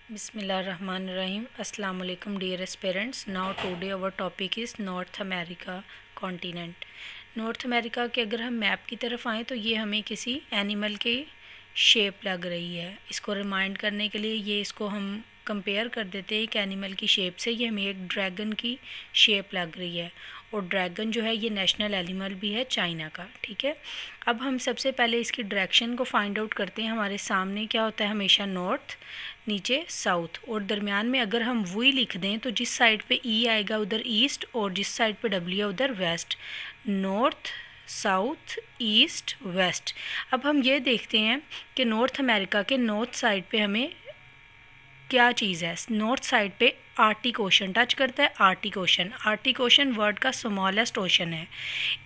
Bismillahirrahmanirrahim. Assalamu alaikum dearest parents. Now today our topic is North America continent. North America के अगर हम map की तरफ आएँ तो ये हमें किसी एनिमल की शेप लग रही है। इसको रिमाइंड करने के लिए ये इसको हम कंपेयर कर देते हैं एक एनिमल की शेप से। ये हमें एक ड्रैगन की शेप लग रही है और ड्रैगन जो है ये नेशनल एनिमल भी है चाइना का। ठीक है, अब हम सबसे पहले इसकी डायरेक्शन को फाइंड आउट करते हैं। हमारे सामने क्या होता है, हमेशा नॉर्थ, नीचे साउथ और दरमियान में अगर हम वी लिख दें तो जिस साइड पे ई आएगा उधर ईस्ट और जिस साइड पे डब्ल्यू है उधर west. North, south, east, west. अब हम ये देखते हैं कि नॉर्थ अमेरिका के नॉर्थ साइड पे हमें क्या चीज़ है। नॉर्थ साइड पे आर्टिक ओशन टच करता है। आर्टिक ओशन वर्ल्ड का स्मॉलेस्ट ओशन है।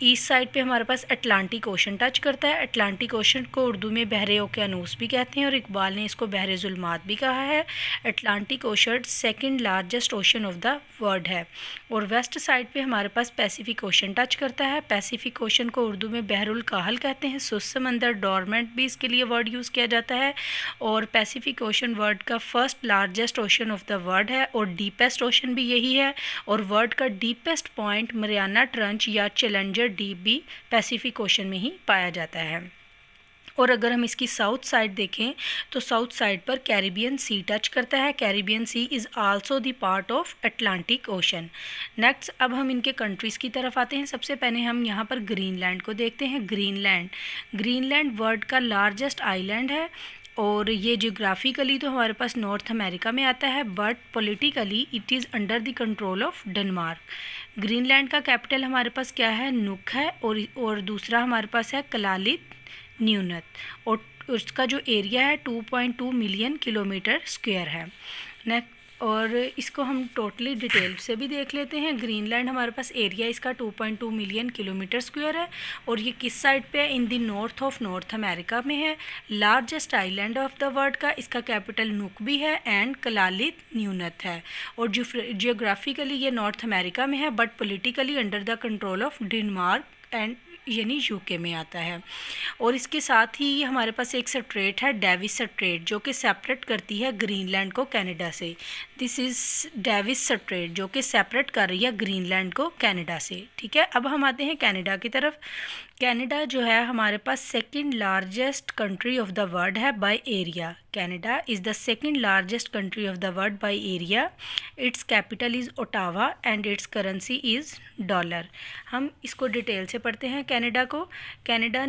ईस्ट साइड पे हमारे पास अटलांटिक ओशन टच करता है। अटलांटिक ओशन को उर्दू में बहरे ओकेनूस भी कहते हैं और इकबाल ने इसको बहरे जुल्मात भी कहा है। Atlantic ocean second largest ocean of the world है। और वेस्ट साइड पे हमारे पास पैसिफिक ओशन टच करता है। पैसिफिक ओशन को उर्दू में बहरुल काहल कहते हैं। सुस्त समंदर, डोरमेंट भी इसके लिए वर्ड यूज़ किया जाता है। और पैसिफिक ओशन वर्ल्ड का first largest ocean of the world है और डीपेस्ट ओशन भी यही है। और वर्ल्ड का डीपेस्ट पॉइंट मरियाना ट्रंच या चैलेंजर डीप भी पैसिफिक ओशन में ही पाया जाता है। और अगर हम इसकी साउथ साइड देखें तो साउथ साइड पर कैरिबियन सी टच करता है। Caribbean sea is also the part of Atlantic ocean. Next अब हम इनके कंट्रीज़ की तरफ आते हैं। सबसे पहले हम यहाँ पर ग्रीनलैंड को देखते हैं। ग्रीनलैंड वर्ल्ड का लार्जेस्ट आइलैंड है और ये जियोग्राफिकली तो हमारे पास नॉर्थ अमेरिका में आता है but politically it is under the control of Denmark. Greenland का कैपिटल हमारे पास क्या है, नुक है और दूसरा हमारे पास है कलालित न्यूनत और उसका जो एरिया है 2.2 मिलियन किलोमीटर स्क्वायर है। नेक्स्ट और इसको हम टोटली डिटेल से भी देख लेते हैं। ग्रीनलैंड हमारे पास एरिया इसका 2.2 मिलियन किलोमीटर स्क्वायर है और ये किस साइड पे है, in the north of North America में है। Largest island of the world का इसका कैपिटल नुक भी है एंड कलालित न्यूनत है। और जियोग्राफिकली ये नॉर्थ अमेरिका में है but politically under the control of Denmark and यानी यूके में आता है। और इसके साथ ही हमारे पास एक स्ट्रेट है, डेविस स्ट्रेट, जो कि सेपरेट करती है ग्रीनलैंड को कनाडा से। दिस इज़ डेविस स्ट्रेट जो कि सेपरेट कर रही है ग्रीनलैंड को कनाडा से। ठीक है, अब हम आते हैं कनाडा की तरफ। कनाडा जो है हमारे पास second largest country of the world है by area. Canada is the second largest country of the world by area. Its capital is Ottawa and its currency is dollar. हम इसको डिटेल से पढ़ते हैं कनाडा को। Canada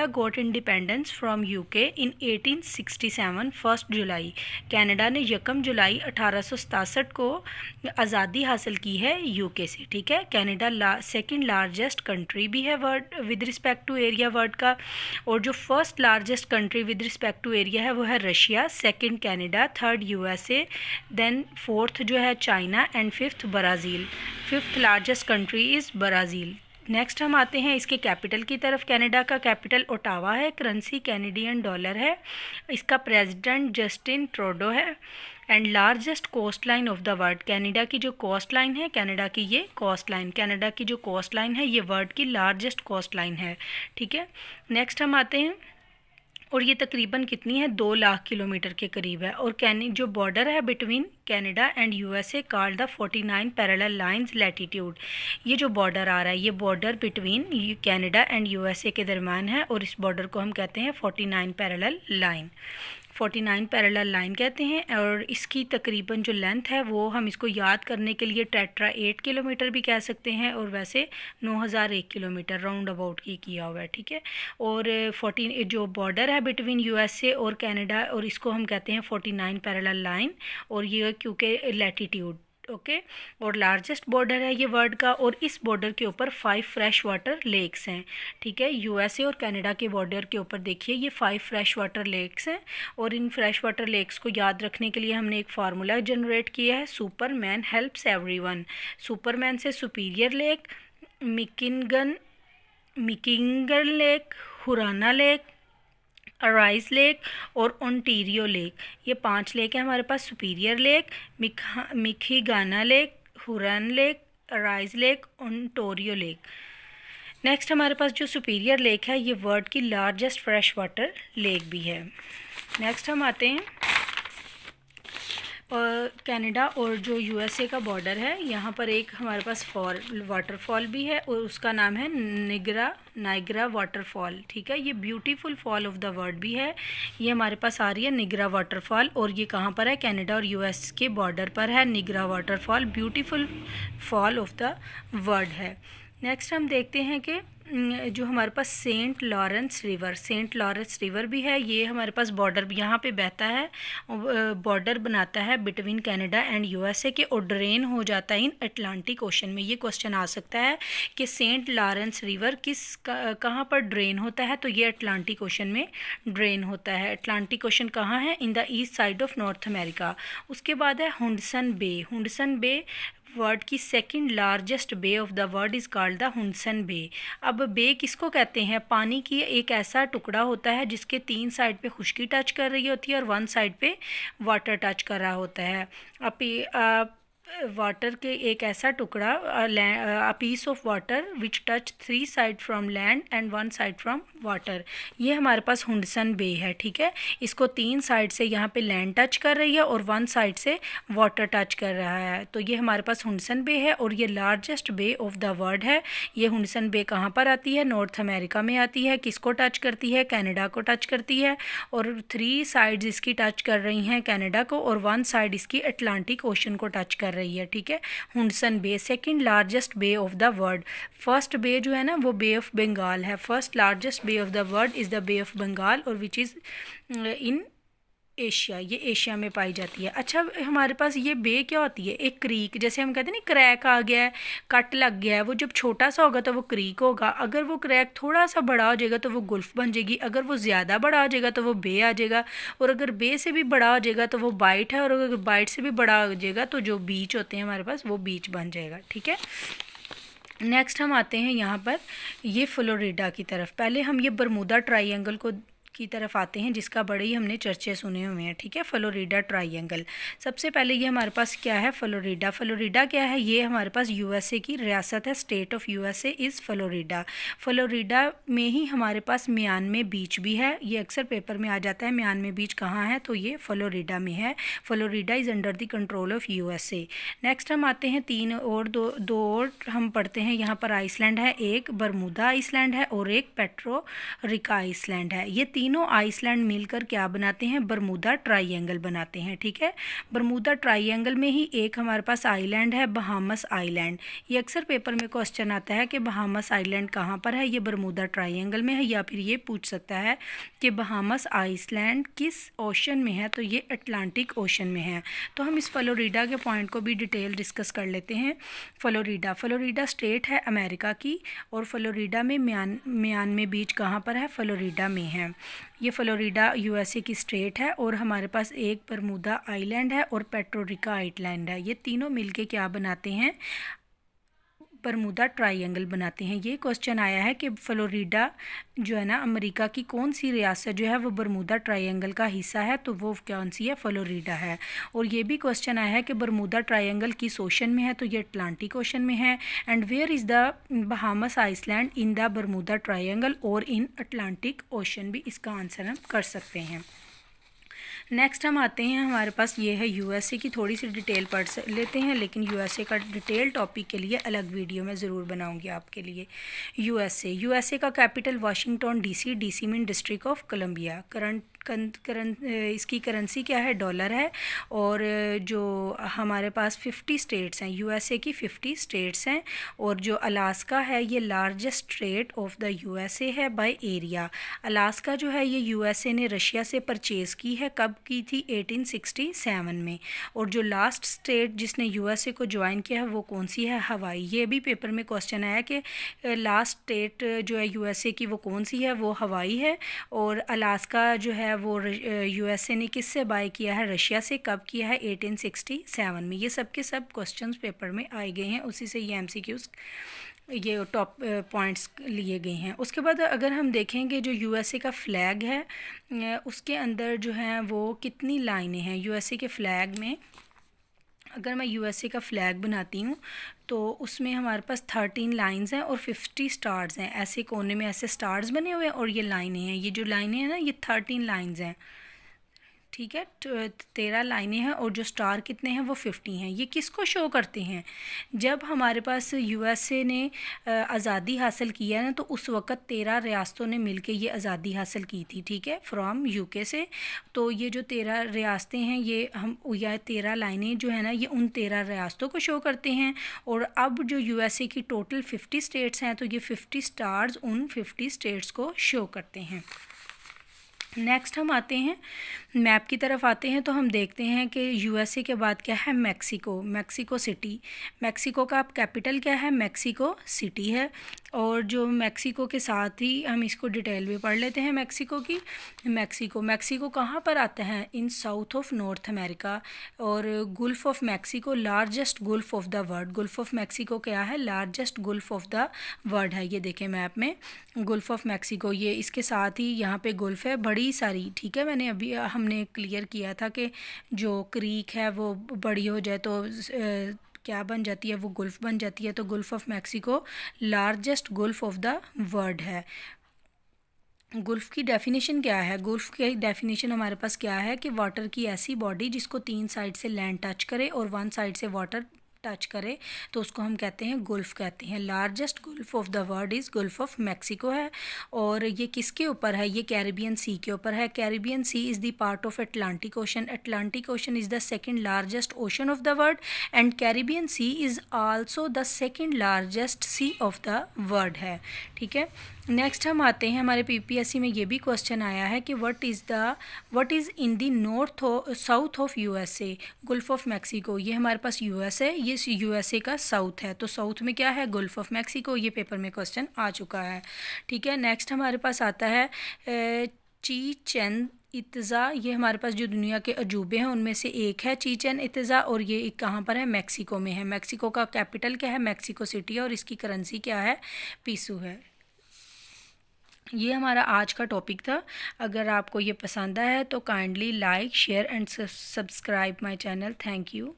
got independence from UK in 1867 1 July. Canada ने 1 जुलाई 1867 को आज़ादी हासिल की है यूके से। ठीक है, कनाडा सेकंड लार्जेस्ट कंट्री भी है world with respect to area world का। और जो first largest country with respect to area है वो है Russia, second Canada, third USA, then fourth जो है China and fifth Brazil. Fifth largest country is Brazil. Next हम आते हैं इसके कैपिटल की तरफ। कनाडा का कैपिटल ओटावा है, करेंसी कैनेडियन डॉलर है, इसका प्रेसिडेंट जस्टिन ट्रूडो है and largest coastline of the world. Canada की जो कोस्ट लाइन है, कनाडा की जो कोस्ट लाइन है ये वर्ल्ड की लार्जेस्ट कोस्ट लाइन है। ठीक है, नेक्स्ट हम आते हैं और ये तकरीबन कितनी है, 2 लाख किलोमीटर के करीब है। और जो बॉर्डर है between Canada and USA called the 49 parallel lines latitude. ये जो बॉर्डर आ रहा है ये border between Canada and USA के दरम्यान है और इस बॉर्डर को हम कहते हैं 49 पैरेलल लाइन। 49 पैरेलल लाइन कहते हैं। और इसकी तकरीबन जो लेंथ है वो हम इसको याद करने के लिए टेट्रा 8 किलोमीटर भी कह सकते हैं और वैसे 9001 किलोमीटर राउंड अबाउट की किया हुआ है। ठीक है, और 14 जो बॉर्डर है बिटवीन यूएसए और कनाडा और इसको हम कहते हैं 49 पैरेलल लाइन और ये क्योंकि लैटिट्यूड। ओके, और लार्जेस्ट बॉर्डर है ये वर्ल्ड का और इस बॉर्डर के ऊपर 5 फ्रेश वाटर लेक्स हैं। ठीक है, यूएसए और कनाडा के बॉर्डर के ऊपर देखिए ये 5 फ्रेश वाटर लेक्स हैं और इन फ्रेश वाटर लेक्स को याद रखने के लिए हमने एक फार्मूला जनरेट किया है, सुपरमैन हेल्प्स एवरीवन। सुपरमैन से Superior lake, Michigan lake, Huron lake, Erie lake और ओंटारियो लेक, ये 5 लेक है हमारे पास। Superior lake, Michigan lake, Huron lake, Erie lake, Ontario lake. Next हमारे पास जो सुपीरियर लेक है ये वर्ल्ड की लार्जेस्ट फ्रेश वाटर लेक भी है। नेक्स्ट हम आते हैं कनाडा और जो यूएसए का बॉर्डर है, यहाँ पर एक हमारे पास वाटरफॉल भी है और उसका नाम है नाइग्रा वाटरफॉल। ठीक है, ये beautiful fall of the world भी है। ये हमारे पास आ रही है निगरा वाटरफॉल, और ये कहाँ पर है? कनाडा और यूएस के बॉर्डर पर है Niagara waterfall, beautiful fall of the world है। नेक्स्ट हम देखते हैं कि जो हमारे पास सेंट लॉरेंस रिवर भी है। ये हमारे पास बॉर्डर यहाँ पे बहता है, बॉर्डर बनाता है बिटवीन कनाडा एंड यूएसए के, और ड्रेन हो जाता है इन अटलांटिक ओशन में। ये क्वेश्चन आ सकता है कि सेंट लॉरेंस रिवर कहाँ पर ड्रेन होता है? तो ये अटलांटिक ओशन में ड्रेन होता है। अटलांटिक ओशन कहाँ है? In the east side of North America. उसके बाद है हुडसन बे वर्ल्ड की second largest bay of the world is called the Hudson Bay. अब बे किसको कहते हैं? पानी की एक ऐसा टुकड़ा होता है जिसके 3 साइड पे खुश्की टच कर रही होती है और 1 साइड पे वाटर टच कर रहा होता है। वाटर के एक ऐसा टुकड़ा, a piece of water which touch 3 side from land and 1 side from water. ये हमारे पास हुडसन बे है। ठीक है, इसको 3 साइड से यहाँ पे लैंड टच कर रही है और 1 साइड से वाटर टच कर रहा है। तो ये हमारे पास हुडसन बे है और ये largest bay of the world है। ये हुडसन बे कहाँ पर आती है? नॉर्थ अमेरिका में आती है। किसको टच करती है? कनाडा को टच करती है, और 3 साइड्स इसकी टच कर रही हैं कनाडा को, और 1 साइड इसकी अटलांटिक ओशन को टच कर रही है। ठीक है, Hudson Bay second largest bay of the world. First bay जो है ना वो बे ऑफ बंगाल है। First largest bay of the world is the Bay of Bengal, और विच इज़ इन एशिया। ये एशिया में पाई जाती है। अच्छा, हमारे पास ये बे क्या होती है? एक क्रीक, जैसे हम कहते हैं ना क्रैक आ गया है, कट लग गया है, वो जब छोटा सा होगा तो वो क्रीक होगा। अगर वो क्रैक थोड़ा सा बड़ा हो जाएगा तो वो गुल्फ बन जाएगी। अगर वो ज़्यादा बड़ा हो जाएगा तो वो बे आ जाएगा, और अगर बे से भी बड़ा हो जाएगा तो वो बाइट है, और अगर बाइट से भी बड़ा हो जाएगा तो जो बीच होते हैं हमारे पास वो बीच बन जाएगा। ठीक है, नेक्स्ट हम आते हैं यहाँ पर ये फ्लोरिडा की तरफ। पहले हम ये बरमूदा ट्राइंगल की तरफ आते हैं, जिसका बड़े ही हमने चर्चे सुने हुए हैं। ठीक है, फ्लोरिडा ट्राइंगल। सबसे पहले ये हमारे पास क्या है? फ्लोरिडा क्या है? ये हमारे पास यूएसए की रियासत है। State of USA is Florida. Florida में ही हमारे पास म्यानमे बीच भी है। ये अक्सर पेपर में आ जाता है, म्यानमे बीच कहाँ है? तो ये फ्लोरिडा में है। Florida is under the control of USA. Next हम आते हैं दो और हम पढ़ते हैं। यहाँ पर आइसलैंड है, एक बरमूदा आइसलैंड है और एक पेट्रो रिका आइसलैंड है। ये तीनों आइसलैंड मिलकर क्या बनाते हैं? बरमूदा ट्राइंगल बनाते हैं। ठीक है, बरमूदा ट्राइंगल में ही एक हमारे पास आइलैंड है, बहामस आइलैंड। ये अक्सर पेपर में क्वेश्चन आता है कि बहामस आइलैंड कहाँ पर है? ये बरमूदा ट्राइंगल में है। या फिर ये पूछ सकता है कि बहामस आइसलैंड किस ओशन में है? तो ये अटलांटिक ओशन में है। तो हम इस फ्लोरिडा के पॉइंट को भी डिटेल डिस्कस कर लेते हैं। फ्लोरिडा स्टेट है अमेरिका की, और फ्लोरिडा में म्यानमे बीच कहाँ पर है? फ्लोरिडा में है। ये फ्लोरिडा यूएसए की स्टेट है, और हमारे पास एक बरमूदा आइलैंड है और पेट्रो रिका आइलैंड है। ये तीनों मिलके क्या बनाते हैं? बरमूदा ट्राइंगल बनाते हैं। ये क्वेश्चन आया है कि फ्लोरिडा जो है ना अमेरिका की कौन सी रियासत जो है वो बरमूदा ट्राइंगल का हिस्सा है? तो वो कौन सी है? फ्लोरिडा है। और ये भी क्वेश्चन आया है कि बरमूदा ट्राइंगल किस ओशन में है? तो ये अटलांटिक ओशन में है। And where is the Bahamas island? In the Bermuda triangle और इन अटलांटिक ओशन भी इसका आंसर हम कर सकते हैं। नेक्स्ट हम आते हैं, हमारे पास ये है यूएसए की थोड़ी सी डिटेल पढ़ लेते हैं, लेकिन यूएसए का डिटेल टॉपिक के लिए अलग वीडियो मैं ज़रूर बनाऊंगी आपके लिए। यूएसए का capital Washington DC mean district of Columbia. इसकी करेंसी क्या है? डॉलर है। और जो हमारे पास 50 स्टेट्स हैं, यूएसए की 50 स्टेट्स हैं, और जो अलास्का है ये largest state of the USA है बाय एरिया। अलास्का जो है ये यूएसए ने रशिया से परचेज़ की है। कब की थी? 1867 में। और जो लास्ट स्टेट जिसने यूएसए को ज्वाइन किया है वो कौन सी है? हवाई। ये भी पेपर में क्वेश्चन आया कि लास्ट स्टेट जो है यूएसए की वो कौन सी है? वो हवाई है। और अलास्का जो है वो यूएसए ने किससे बाय किया है? रशिया से। कब किया है? 1867 में। ये सब के सब क्वेश्चंस पेपर में आए गए हैं, उसी से ये एमसीक्यूज़ ये टॉप पॉइंट्स लिए गए हैं। उसके बाद अगर हम देखेंगे जो यूएसए का फ्लैग है उसके अंदर जो है वो कितनी लाइनें हैं यूएसए के फ्लैग में? अगर मैं यूएसए का फ्लैग बनाती हूँ तो उसमें हमारे पास 13 लाइंस हैं और 50 स्टार्स हैं। ऐसे कोने में ऐसे स्टार्स बने हुए हैं और ये लाइनें हैं। ये जो लाइनें हैं ना ये 13 लाइंस हैं। ठीक है, 13 लाइनें हैं और जो स्टार कितने हैं वो 50 हैं। ये किसको शो करते हैं? जब हमारे पास यूएसए ने आज़ादी हासिल किया ना, तो उस वक़्त 13 रियासतों ने मिलके ये आज़ादी हासिल की थी, ठीक है, फ्रॉम यूके से। तो ये जो 13 रियासतें हैं, ये हम या 13 लाइनें जो है ना, ये उन 13 रियासतों को शो करते हैं। और अब जो यूएसए की टोटल 50 स्टेट्स हैं, तो ये 50 स्टार्स उन 50 स्टेट्स को शो करते हैं। नेक्स्ट हम आते हैं मैप की तरफ आते हैं, तो हम देखते हैं कि यूएसए के बाद क्या है, मैक्सिको सिटी। मैक्सिको का कैपिटल क्या है, मैक्सिको सिटी है। और जो मैक्सिको के साथ ही हम इसको डिटेल में पढ़ लेते हैं मैक्सिको की। मैक्सिको कहाँ पर आता है? इन साउथ ऑफ नॉर्थ अमेरिका। और Gulf of Mexico largest Gulf of the world. Gulf of Mexico क्या है? Largest Gulf of the world है। ये देखें मैप में गुल्फ ऑफ मैक्सिको, ये इसके साथ ही यहाँ पे गुल्फ है बड़ी सारी, ठीक है। मैंने अभी हमने क्लियर किया था कि जो क्रीक है वो बड़ी हो जाए तो क्या बन जाती है, वो गुल्फ बन जाती है। तो Gulf of Mexico largest Gulf of the world है। गुल्फ की डेफिनेशन क्या है? गुल्फ की डेफिनेशन हमारे पास क्या है कि वाटर की ऐसी बॉडी जिसको 3 साइड से लैंड टच करे और 1 साइड से वाटर टच करे, तो उसको हम कहते हैं गुल्फ कहते हैं। Largest Gulf of the world is Gulf of Mexico है। और ये किसके ऊपर है? ये कैरिबियन सी के ऊपर है। Caribbean sea is the part of Atlantic ocean. Atlantic ocean is the second largest ocean of the world and Caribbean sea is also the second largest sea of the world है, ठीक है। Next हम आते हैं, हमारे PPSC में ये भी क्वेश्चन आया है कि what is in the south of USA. Gulf of Mexico, ये हमारे पास यूएस है, ये यूएसए का साउथ है, तो साउथ में क्या है? Gulf of Mexico. ये पेपर में क्वेश्चन आ चुका है, ठीक है। नेक्स्ट हमारे पास आता है चीचेन इत्जा। ये हमारे पास जो दुनिया के अजूबे हैं उनमें से एक है चीचेन इत्जा, और ये कहाँ पर है? मैक्सिको में है। मैक्सिको का कैपिटल क्या है? मैक्सिको सिटी है। और इसकी करेंसी क्या है? पीसू है। ये हमारा आज का टॉपिक था। अगर आपको ये पसंद आया है तो kindly like, share and subscribe my channel. Thank you.